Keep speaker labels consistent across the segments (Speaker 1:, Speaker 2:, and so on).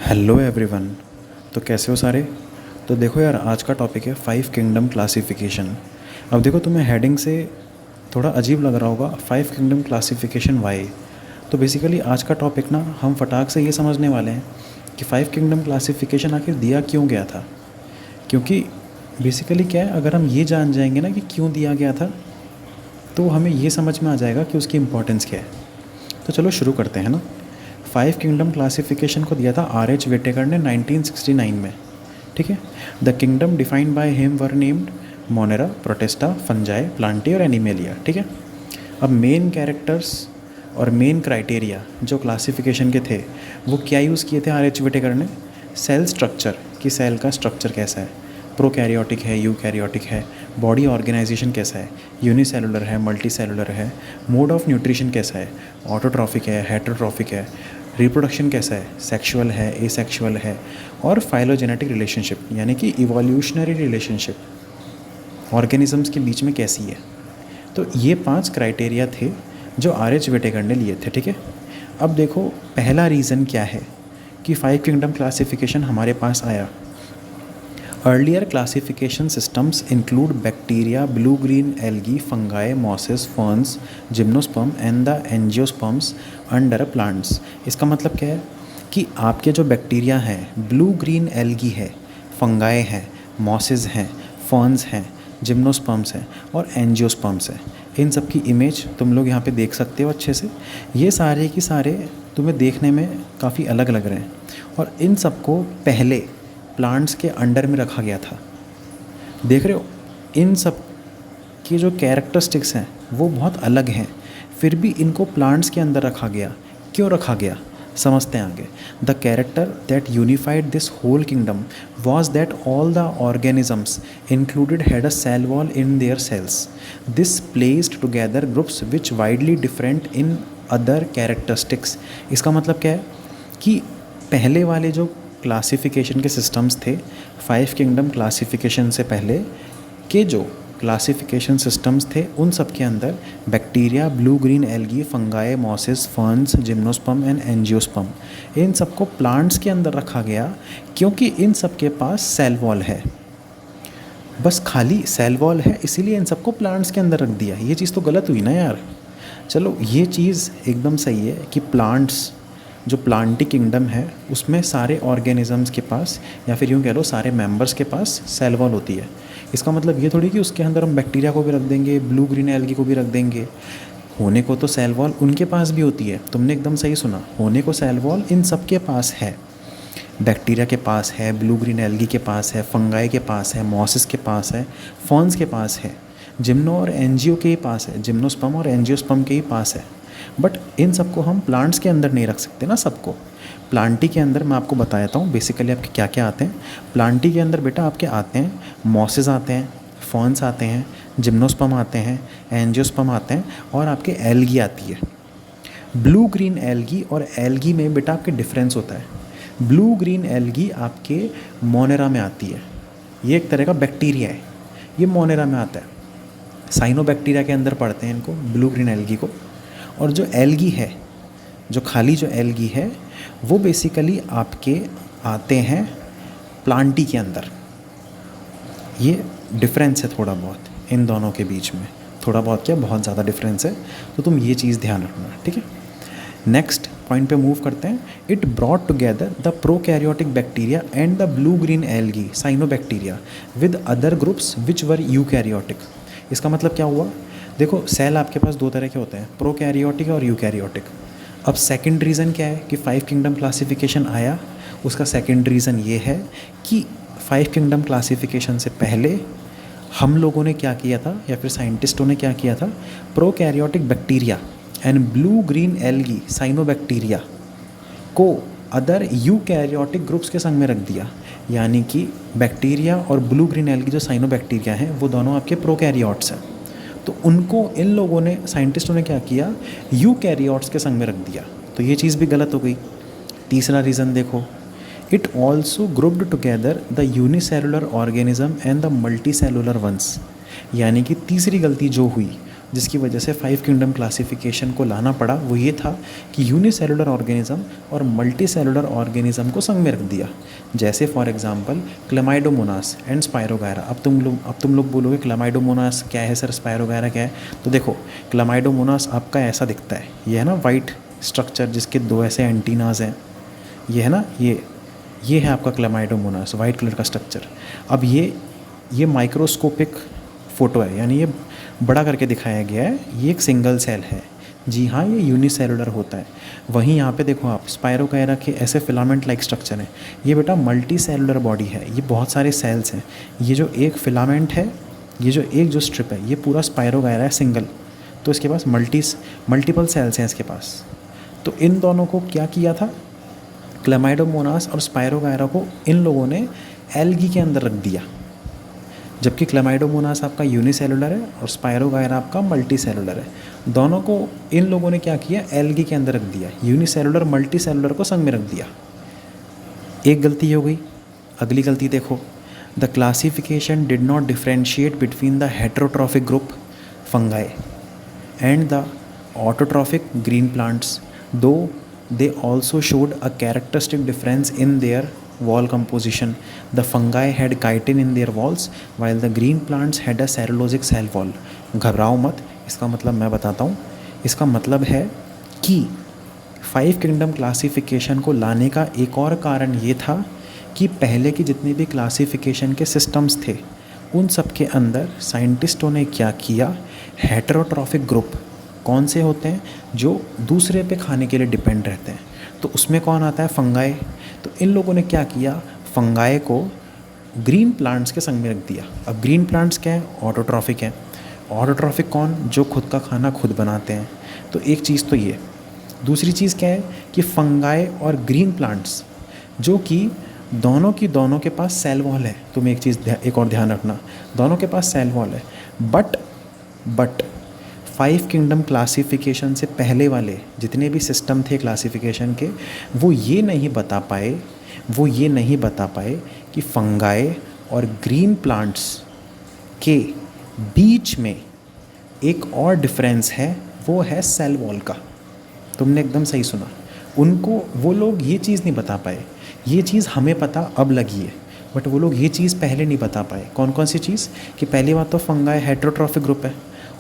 Speaker 1: Hello everyone. तो कैसे हो सारे। तो देखो यार, आज का टॉपिक है 5 किंगडम क्लासिफिकेशन। अब देखो, तुम्हें हेडिंग से थोड़ा अजीब लग रहा होगा, 5 किंगडम क्लासिफिकेशन वाई। तो बेसिकली आज का टॉपिक ना, हम फटाक से ये समझने वाले हैं कि 5 किंगडम क्लासिफिकेशन आखिर दिया क्यों गया था। क्योंकि बेसिकली क्या है, अगर हम ये जान जाएंगे ना कि क्यों दिया गया था, तो हमें ये समझ में आ जाएगा कि उसकी इम्पोर्टेंस क्या है। तो चलो शुरू करते हैं ना। 5 किंगडम क्लासिफिकेशन को दिया था R.H. वेटेकर ने 1969 में। ठीक है। The kingdom defined by him were named Monera, Protista, fungi, Plantae और एनिमेलिया। ठीक है। अब मेन कैरेक्टर्स और मेन क्राइटेरिया जो क्लासिफिकेशन के थे, वो क्या यूज़ किए थे R.H. वेटेकर ने। सेल स्ट्रक्चर, कि सेल का स्ट्रक्चर कैसा है, प्रोकैरियोटिक है, यूकैरियोटिक है, बॉडी ऑर्गेनाइजेशन कैसा है, यूनिसेलुलर है, मल्टीसेलुलर है, मोड ऑफ न्यूट्रिशन कैसा है, ऑटोट्रॉफिक है, हेटरोट्रॉफिक है, रिप्रोडक्शन कैसा है, सेक्सुअल है, एसेक्सुअल है, और फाइलोजेनेटिक रिलेशनशिप यानी कि इवोल्यूशनरी रिलेशनशिप ऑर्गेनिजम्स के बीच में कैसी है। तो ये 5 क्राइटेरिया थे जो R.H. वेटेकर ने लिए थे। ठीक है। अब देखो, पहला रीज़न क्या है कि 5 किंगडम क्लासिफिकेशन हमारे पास आया। Earlier classification systems include bacteria, blue green algae, fungi, mosses, ferns, gymnosperm and the angiosperms under plants. इसका मतलब क्या है कि आपके जो बैक्टीरिया हैं, ब्लू ग्रीन एल्गी है, फंगाई हैं, मॉसेस हैं, फर्न्स हैं, जिम्नोस्पर्म्स हैं और एंजियोस्पर्म्स हैं। इन सब की इमेज तुम लोग यहाँ पे देख सकते हो अच्छे से। ये सारे की सारे तुम्हें देखने में काफ़ी अलग लग रहे हैं, और इन सबको पहले प्लांट्स के अंडर में रखा गया था। देख रहे हो, इन सब की जो कैरेक्टरिस्टिक्स हैं वो बहुत अलग हैं, फिर भी इनको प्लांट्स के अंदर रखा गया। क्यों रखा गया, समझते हैं आगे। The character that unified this whole kingdom was that all the organisms included had a cell wall in their cells. This placed together groups which widely different in other characteristics. इसका मतलब क्या है कि पहले वाले जो क्लासिफिकेशन के systems थे, 5 किंगडम क्लासिफिकेशन से पहले के जो क्लासिफिकेशन सिस्टम्स थे, उन सब के अंदर bacteria, blue green algae, fungi, mosses, ferns, gymnosperm and angiosperm, इन सबको प्लांट्स के अंदर रखा गया क्योंकि इन सब के पास सेल वॉल है। बस खाली सेल वॉल है, इसीलिए इन सबको प्लांट्स के अंदर रख दिया। ये चीज़ तो गलत हुई ना यार। चलो, ये चीज़ एकदम सही है कि प्लांट्स, जो प्लांटी किंगडम है, उसमें सारे ऑर्गेनिजम्स के पास, या फिर यूँ कह लो सारे मेंबर्स के पास सेल वॉल होती है। इसका मतलब ये थोड़ी कि उसके अंदर हम बैक्टीरिया को भी रख देंगे, ब्लू ग्रीन एल्गी को भी रख देंगे। होने को तो सेल वॉल उनके पास भी होती है। तुमने एकदम सही सुना, होने को सेल वॉल इन सब के पास है। बैक्टीरिया के पास है, ब्लू ग्रीन एल्गी के पास है, फंगाई के पास है, मॉसिस के पास है, फर्न्स के पास है, जिम्नो और एंजियो के ही पास है, जिम्नोस्पर्म और एंजियोस्पर्म के ही पास है। बट इन सबको हम प्लांट्स के अंदर नहीं रख सकते ना सबको। प्लांटी के अंदर मैं आपको बता देता हूँ बेसिकली आपके क्या क्या आते हैं। प्लांटी के अंदर बेटा आपके आते हैं मॉसेस आते हैं, फर्न्स आते हैं, जिम्नोस्पर्म आते हैं, एंजियोस्पर्म आते हैं, और आपके एल्गी आती है। ब्लू ग्रीन एल्गी और एल्गी में बेटा आपके डिफरेंस होता है। ब्लू ग्रीन एल्गी आपके मोनेरा में आती है, ये एक तरह का बैक्टीरिया है, ये मोनेरा में आता है। साइनोबैक्टीरिया के अंदर पढ़ते हैं इनको, ब्लू ग्रीन एल्गी को। और जो एल्गी है, जो खाली जो एल्गी है, वो बेसिकली आपके आते हैं प्लांटी के अंदर। ये डिफरेंस है थोड़ा बहुत इन दोनों के बीच में, थोड़ा बहुत क्या, बहुत ज़्यादा डिफरेंस है। तो तुम ये चीज़ ध्यान रखना, ठीक है। नेक्स्ट पॉइंट पे मूव करते हैं। It brought together the prokaryotic bacteria and the blue green algae cyanobacteria with other groups which were eukaryotic. इसका मतलब क्या हुआ, देखो सेल आपके पास दो तरह के होते हैं, प्रोकैरियोटिक और यूकैरियोटिक। अब सेकंड रीज़न क्या है कि 5 किंगडम क्लासिफिकेशन आया, उसका सेकंड रीज़न ये है कि 5 किंगडम क्लासिफिकेशन से पहले हम लोगों ने क्या किया था, या फिर साइंटिस्टों ने क्या किया था, prokaryotic bacteria and blue green algae cyanobacteria को अदर यूकैरियोटिक ग्रुप्स के संग में रख दिया। यानी कि बैक्टीरिया और ब्लू ग्रीन एल्गी जो साइनोबैक्टीरिया हैं, वो दोनों आपके प्रोकैरियोट्स हैं। तो उनको इन लोगों ने, साइंटिस्टों ने क्या किया, यूकैरियोट्स के संग में रख दिया। तो ये चीज़ भी गलत हो गई। तीसरा रीज़न देखो, it also grouped together the unicellular organism and the multicellular ones. यानी कि तीसरी गलती जो हुई जिसकी वजह से 5 किंगडम क्लासिफिकेशन को लाना पड़ा वो ये था कि यूनिसेलुलर ऑर्गेनिज्म और मल्टी सेलुलर ऑर्गेनिज्म को संग में रख दिया। जैसे for example Chlamydomonas and spirogyra. अब तुम लोग बोलोगे क्लेमाइडोमोनास क्या है सर, स्पायरोगायरा क्या है? तो देखो, क्लेमाइडोमोनास आपका ऐसा दिखता है, ये है ना वाइट स्ट्रक्चर जिसके 2 ऐसे एंटीनाज हैं, ये है ना, ये है आपका क्लेमाइडोमोनास, वाइट कलर का स्ट्रक्चर। अब ये माइक्रोस्कोपिक फ़ोटो है, यानी ये बड़ा करके दिखाया गया है, ये एक सिंगल सेल है। जी हाँ, ये यूनिसेलुलर होता है। वहीं यहाँ पे देखो आप, स्पायरोगायरा के ऐसे फिलामेंट लाइक स्ट्रक्चर है। ये बेटा मल्टी सेलुलर बॉडी है, ये बहुत सारे सेल्स हैं। ये जो एक फिलामेंट है, ये जो एक जो स्ट्रिप है, ये पूरा स्पायरोगायरा है सिंगल, तो इसके पास मल्टीपल सेल्स हैं इसके पास। तो इन दोनों को क्या किया था, क्लेमाइडोमोनास और स्पायरोगायरा को इन लोगों ने एल्गी के अंदर रख दिया, जबकि क्लेमाइडोमोनास आपका यूनिसेलुलर है और स्पायरोगायरा आपका मल्टी सेलुलर है। दोनों को इन लोगों ने क्या किया, एल्गी के अंदर रख दिया, यूनिसेलुलर मल्टी सेलुलर को संग में रख दिया। एक गलती हो गई। अगली गलती देखो, the classification did not differentiate between the heterotrophic group fungi and the autotrophic green plants, दो they also showed a characteristic difference in their wall composition. The fungi had chitin in their walls while the green plants had a cellulosic cell wall. घबराओ मत, इसका मतलब मैं बताता हूँ। इसका मतलब है कि 5 किंगडम क्लासिफिकेशन को लाने का एक और कारण ये था कि पहले की जितने भी क्लासिफिकेशन के सिस्टम्स थे उन सब के अंदर साइंटिस्टों ने क्या किया, हेटेरोट्रॉफिक ग्रुप कौन से होते हैं, जो दूसरे पे खाने के लिए डिपेंड रहते हैं, तो उसमें कौन आता है, फंगाई। तो इन लोगों ने क्या किया, फंगाई को ग्रीन प्लांट्स के संग में रख दिया। अब ग्रीन प्लांट्स क्या है, ऑटोट्रॉफिक हैं। ऑटोट्रॉफिक कौन, जो खुद का खाना खुद बनाते हैं। तो एक चीज़ तो ये। दूसरी चीज़ क्या है कि फंगाई और ग्रीन प्लांट्स जो कि दोनों के पास सेल वॉल है। तुम एक चीज़ एक और ध्यान रखना, दोनों के पास सेल वॉल है, बट 5 किंगडम क्लासिफिकेशन से पहले वाले जितने भी सिस्टम थे क्लासिफिकेशन के, वो ये नहीं बता पाए कि फंगाई और ग्रीन प्लांट्स के बीच में एक और डिफरेंस है, वो है सेल वॉल का। तुमने एकदम सही सुना, वो लोग ये चीज़ नहीं बता पाए। ये चीज़ हमें पता अब लगी है, बट वो लोग ये चीज़ पहले नहीं बता पाए। कौन सी चीज़, कि पहली बात तो फंगाई हेटेरोट्रॉफिक ग्रुप है,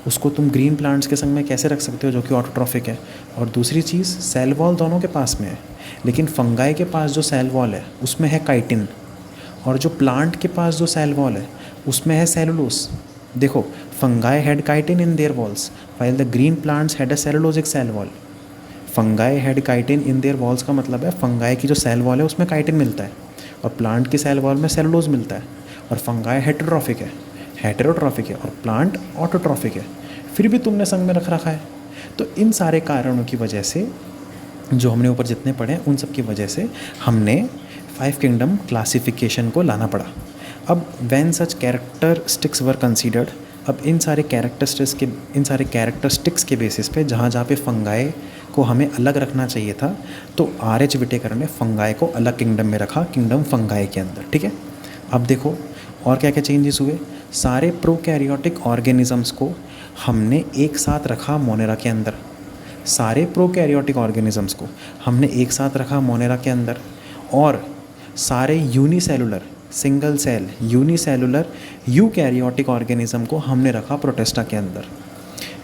Speaker 1: उसको तुम ग्रीन प्लांट्स के संग में कैसे रख सकते हो जो कि ऑटोट्रॉफिक है। और दूसरी चीज़, सेल वॉल दोनों के पास में है, लेकिन फंगाई के पास जो सेल वॉल है उसमें है काइटिन, और जो प्लांट के पास जो सेल वॉल है उसमें है सेलुलोस। देखो, fungi had chitin in their walls while the green plants had a cellulosic cell wall. Fungi had chitin in their walls का मतलब है फंगाई की जो सेल वॉल है उसमें काइटिन मिलता है, और प्लांट की सेल वॉल में सेलुलोज मिलता है। और फंगाई हेटेरोट्रॉफिक है और प्लांट ऑटोट्रॉफिक है, फिर भी तुमने संग में रख रखा है। तो इन सारे कारणों की वजह से, जो हमने ऊपर जितने पढ़े हैं उन सब की वजह से हमने 5 किंगडम क्लासिफिकेशन को लाना पड़ा। अब when such characteristics were considered, अब इन सारे कैरेक्टरिस्टिक्स के बेसिस पे जहाँ पे फंगाई को हमें अलग रखना चाहिए था, तो R.H. विटेकर ने फंगाई को अलग किंगडम में रखा, किंगडम फंगाई के अंदर। ठीक है, अब देखो और क्या क्या चेंजेस हुए। सारे प्रोकैरियोटिक ऑर्गेनिजम्स को हमने एक साथ रखा मोनेरा के अंदर। सारे प्रोकैरियोटिक ऑर्गेनिजम्स को हमने एक साथ रखा मोनेरा के अंदर, और सारे unicellular single cell unicellular eukaryotic organism को हमने रखा प्रोटेस्टा के अंदर।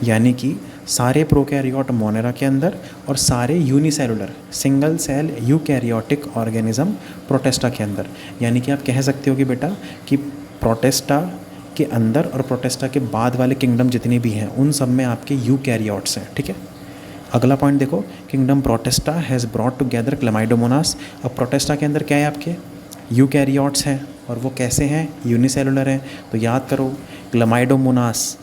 Speaker 1: यानी कि सारे प्रोकैरियोट मोनेरा के अंदर और सारे unicellular single cell eukaryotic organism Protista के अंदर। यानी कि आप कह सकते हो कि बेटा कि प्रोटेस्टा के अंदर और प्रोटेस्टा के बाद वाले किंगडम जितने भी हैं उन सब में आपके यूकैरियोट्स हैं। ठीक है, अगला पॉइंट देखो, kingdom Protista has brought together Chlamydomonas. अब प्रोटेस्टा के अंदर क्या है, आपके यूकैरियोट्स हैं, और वो कैसे हैं, यूनिसेलुलर हैं। तो याद करो, क्लेमाइडोमोनास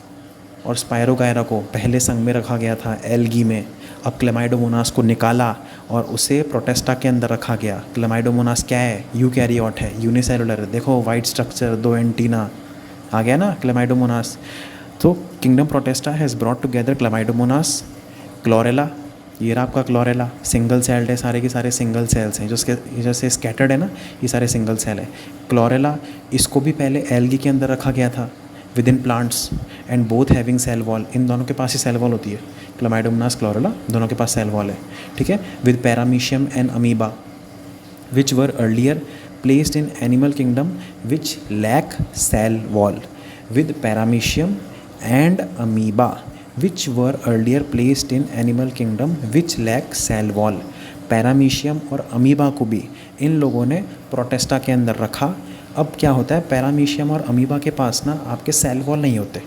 Speaker 1: और स्पायरोगायरा को पहले संग में रखा गया था एल्गी में। अब क्लेमाइडोमोनास को निकाला और उसे प्रोटेस्टा के अंदर रखा गया। क्लेमाइडोमोनास क्या है, यूकैरियोट है, यूनिसेलुलर। देखो वाइट स्ट्रक्चर, 2 एंटीना, आ गया ना क्लेमाइडोमोनास। तो kingdom Protista has brought together Chlamydomonas, chlorella, ये रहा आपका क्लोरेला, सिंगल सेल्ड है, सारे के सारे सिंगल सेल्स हैं, जैसे स्कैटर्ड है ना, ये सारे सिंगल सेल है। क्लोरेला, इसको भी पहले एल्गी के अंदर रखा गया था, within plants and both having cell wall, इन दोनों के पास ही सेल वॉल होती है, क्लामाइडोमोनास क्लोरेला दोनों के पास सेल वॉल है, ठीक है। With paramecium and amoeba which were earlier placed in animal kingdom which lack cell wall, with paramecium and amoeba which were earlier placed in animal kingdom which lack cell wall। Paramecium और amoeba को भी इन लोगों ने Protista के अंदर रखा। अब क्या होता है, पैरामीशियम और अमीबा के पास ना आपके सेल वॉल नहीं होते,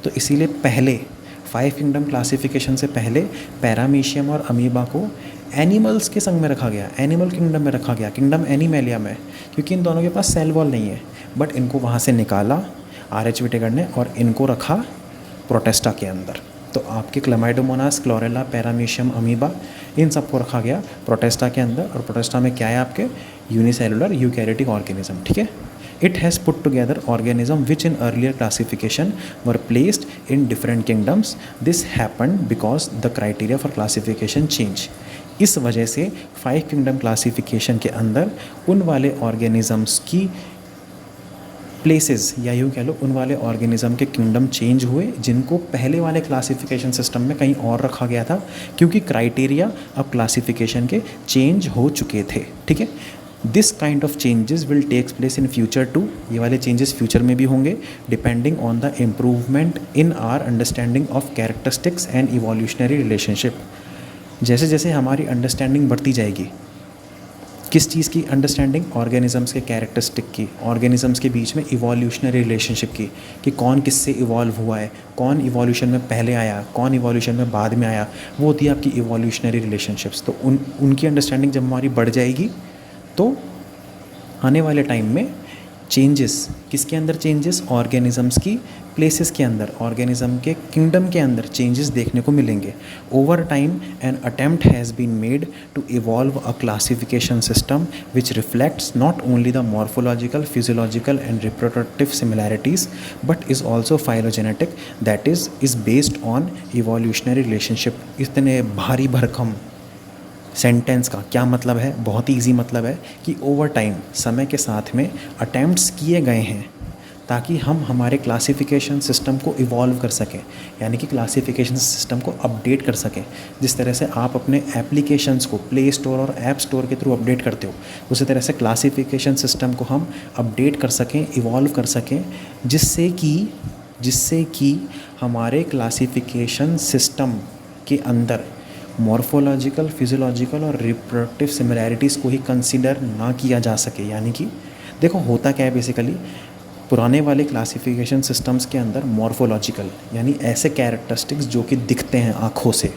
Speaker 1: तो इसीलिए पहले 5 किंगडम क्लासिफिकेशन से पहले पैरामीशियम और अमीबा को एनिमल्स के संग में रखा गया, एनिमल किंगडम में रखा गया, किंगडम एनिमेलिया में, क्योंकि इन दोनों के पास सेल वॉल नहीं है। बट इनको वहाँ से निकाला RH विटेकर ने और इनको रखा प्रोटेस्टा के अंदर। तो आपके क्लामाइडोमोनास क्लोरेला पैरामीशियम अमीबा इन सबको रखा गया प्रोटेस्टा के अंदर, और प्रोटेस्टा में क्या है आपके यूनिसेलुलर यूकैरियोटिक ऑर्गेनिज्म, ठीक है। It has put together organism which in earlier classification were placed in different kingdoms. This happened because the criteria for classification change. इस वजह से 5 किंगडम क्लासिफिकेशन के अंदर उन वाले ऑर्गेनिजम्स की प्लेसेस, या यूँ कह लो उन वाले ऑर्गेनिज्म के किंगडम चेंज हुए जिनको पहले वाले क्लासिफिकेशन सिस्टम में कहीं और रखा गया था, क्योंकि क्राइटेरिया अब क्लासिफिकेशन के चेंज हो चुके थे, ठीक है। This kind of changes will takes place in future too, ये वाले चेंजेस फ्यूचर में भी होंगे, depending on the improvement in our understanding of characteristics and evolutionary relationship. जैसे जैसे हमारी अंडरस्टैंडिंग बढ़ती जाएगी, किस चीज़ की अंडरस्टैंडिंग, ऑर्गेनिजम्स के कैरेक्टरिस्टिक की, ऑर्गेनिजम्स के बीच में इवोल्यूशनरी रिलेशनशिप की, कि कौन किससे इवॉल्व हुआ है, कौन इवोल्यूशन में पहले आया, कौन इवोल्यूशन में बाद में आया, वो होती है आपकी इवोल्यूशनरी रिलेशनशिप्स। तो उनकी अंडरस्टैंडिंग जब हमारी बढ़ जाएगी तो आने वाले टाइम में चेंजेस, किसके अंदर चेंजेस, ऑर्गेनिजम्स की प्लेसेस के अंदर, ऑर्गेनिज्म के किंगडम के अंदर चेंजेस देखने को मिलेंगे। Over time an attempt has been made to evolve a classification system which reflects not only the morphological, physiological and reproductive similarities but is also phylogenetic, that is based on evolutionary relationship. इतने भारी भरकम sentence का क्या मतलब है, बहुत ही easy मतलब है कि ओवर टाइम, समय के साथ में अटैम्प्ट्स किए गए हैं ताकि हम हमारे क्लासिफिकेशन सिस्टम को इवॉल्व कर सकें, यानी कि क्लासिफिकेशन सिस्टम को अपडेट कर सकें। जिस तरह से आप अपने एप्लीकेशंस को प्ले स्टोर और ऐप स्टोर के थ्रू अपडेट करते हो, उसी तरह से क्लासिफिकेशन सिस्टम को हम अपडेट कर सकें, इवॉल्व कर सकें, जिससे कि हमारे क्लासिफिकेशन सिस्टम के अंदर मॉर्फोलॉजिकल, फिजियोलॉजिकल और रिप्रोडक्टिव सिमिलैरिटीज़ को ही कंसीडर ना किया जा सके। यानी कि देखो होता क्या है बेसिकली, पुराने वाले क्लासिफिकेशन सिस्टम्स के अंदर मॉर्फोलॉजिकल यानी ऐसे कैरेक्टरिस्टिक्स जो कि दिखते हैं आँखों से,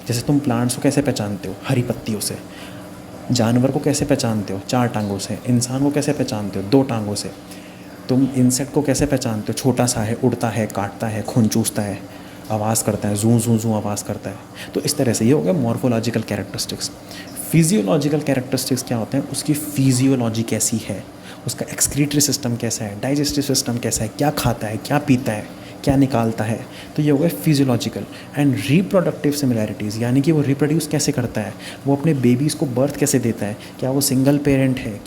Speaker 1: जैसे तुम प्लांट्स को कैसे पहचानते हो, हरी पत्तियों से, जानवर को कैसे पहचानते हो, 4 टांगों से, इंसान को कैसे पहचानते हो, 2 टांगों से, तुम इंसेक्ट को कैसे पहचानते हो, छोटा सा है, उड़ता है, काटता है, खून चूसता है, आवाज़ करता है, जूं जूं जूं आवाज़ करता है। तो इस तरह से ये हो गया मॉर्फोलॉजिकल कैरेक्टरिस्टिक्स। फिजियोलॉजिकल कैरेक्टरिस्टिक्स क्या होते हैं, उसकी फिजियोलॉजी कैसी है, उसका एक्सक्रीटरी सिस्टम कैसा है, डाइजेस्टिव सिस्टम कैसा है, क्या खाता है, क्या पीता है, क्या निकालता है, तो ये हो गया फिजियोलॉजिकल। एंड रिप्रोडक्टिव सिमिलैरिटीज़ यानी कि वो रिप्रोड्यूस कैसे करता है, वो अपने बेबीज़ को बर्थ कैसे देता है, क्या वो सिंगल पेरेंट है,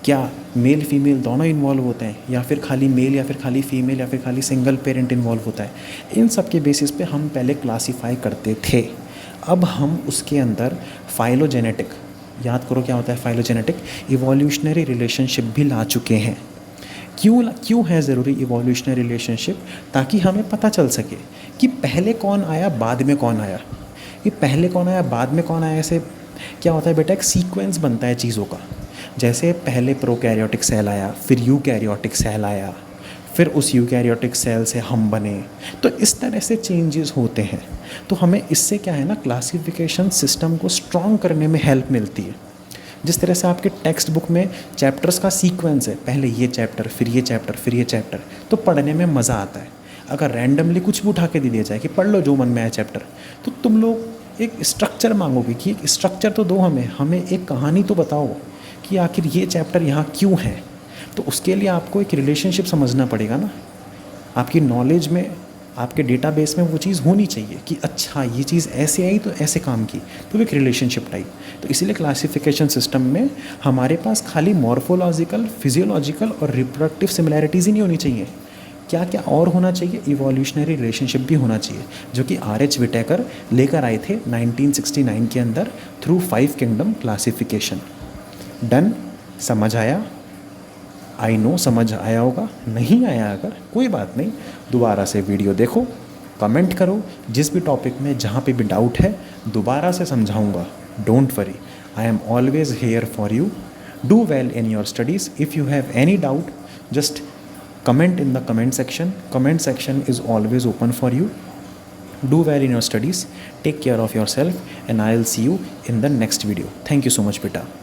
Speaker 1: क्या मेल फीमेल दोनों इन्वॉल्व होते हैं, या फिर खाली मेल, या फिर खाली फीमेल, या फिर खाली सिंगल पेरेंट इन्वॉल्व होता है। इन सब के बेसिस पे हम पहले क्लासीफाई करते थे। अब हम उसके अंदर फाइलोजेनेटिक, याद करो क्या होता है फाइलोजेनेटिक, इवोल्यूशनरी रिलेशनशिप भी ला चुके हैं। क्यों है ज़रूरी इवोल्यूशनरी रिलेशनशिप, ताकि हमें पता चल सके कि पहले कौन आया, बाद में कौन आया। ये पहले कौन आया, बाद में कौन आया, ऐसे क्या होता है बेटा, एक सीक्वेंस बनता है चीज़ों का। जैसे पहले प्रोकैरियोटिक सेल आया, फिर यूकैरियोटिक सेल आया, फिर उस यूकैरियोटिक सेल से हम बने, तो इस तरह से चेंजेस होते हैं। तो हमें इससे क्या है ना, क्लासिफिकेशन सिस्टम को स्ट्रॉन्ग करने में हेल्प मिलती है। जिस तरह से आपके टेक्स्ट बुक में चैप्टर्स का सीक्वेंस है, पहले ये चैप्टर, फिर ये चैप्टर, फिर ये चैप्टर, तो पढ़ने में मज़ा आता है। अगर रैंडमली कुछ भी उठा के दे दिया जाए कि पढ़ लो जो मन में आए चैप्टर, तो तुम लोग एक स्ट्रक्चर मांगोगे कि एक स्ट्रक्चर तो दो, हमें एक कहानी तो बताओ कि आखिर ये चैप्टर यहाँ क्यों है। तो उसके लिए आपको एक रिलेशनशिप समझना पड़ेगा ना, आपकी नॉलेज में, आपके डेटाबेस में वो चीज़ होनी चाहिए कि अच्छा ये चीज़ ऐसे आई तो ऐसे काम की, तो एक रिलेशनशिप टाइप। तो इसीलिए क्लासिफिकेशन सिस्टम में हमारे पास खाली मॉर्फोलॉजिकल, फिजियोलॉजिकल और रिप्रोडक्टिव सिमिलैरिटीज़ ही नहीं होनी चाहिए, क्या क्या और होना चाहिए, इवोल्यूशनरी रिलेशनशिप भी होना चाहिए, जो कि R.H. विटेकर लेकर आए थे 1969 के अंदर थ्रू 5 किंगडम क्लासिफिकेशन। डन? समझ आया? आई नो समझ आया होगा, नहीं आया अगर कोई बात नहीं, दोबारा से वीडियो देखो, कमेंट करो, जिस भी टॉपिक में जहाँ पे भी डाउट है दोबारा से समझाऊंगा। Don't worry, I am always here for you. Do well in your studies. If you have any doubt, just comment in the comment section. Comment section is always open for you. Do well in your studies, take care of yourself, and I'll see you in the next video. Thank you so much, beta.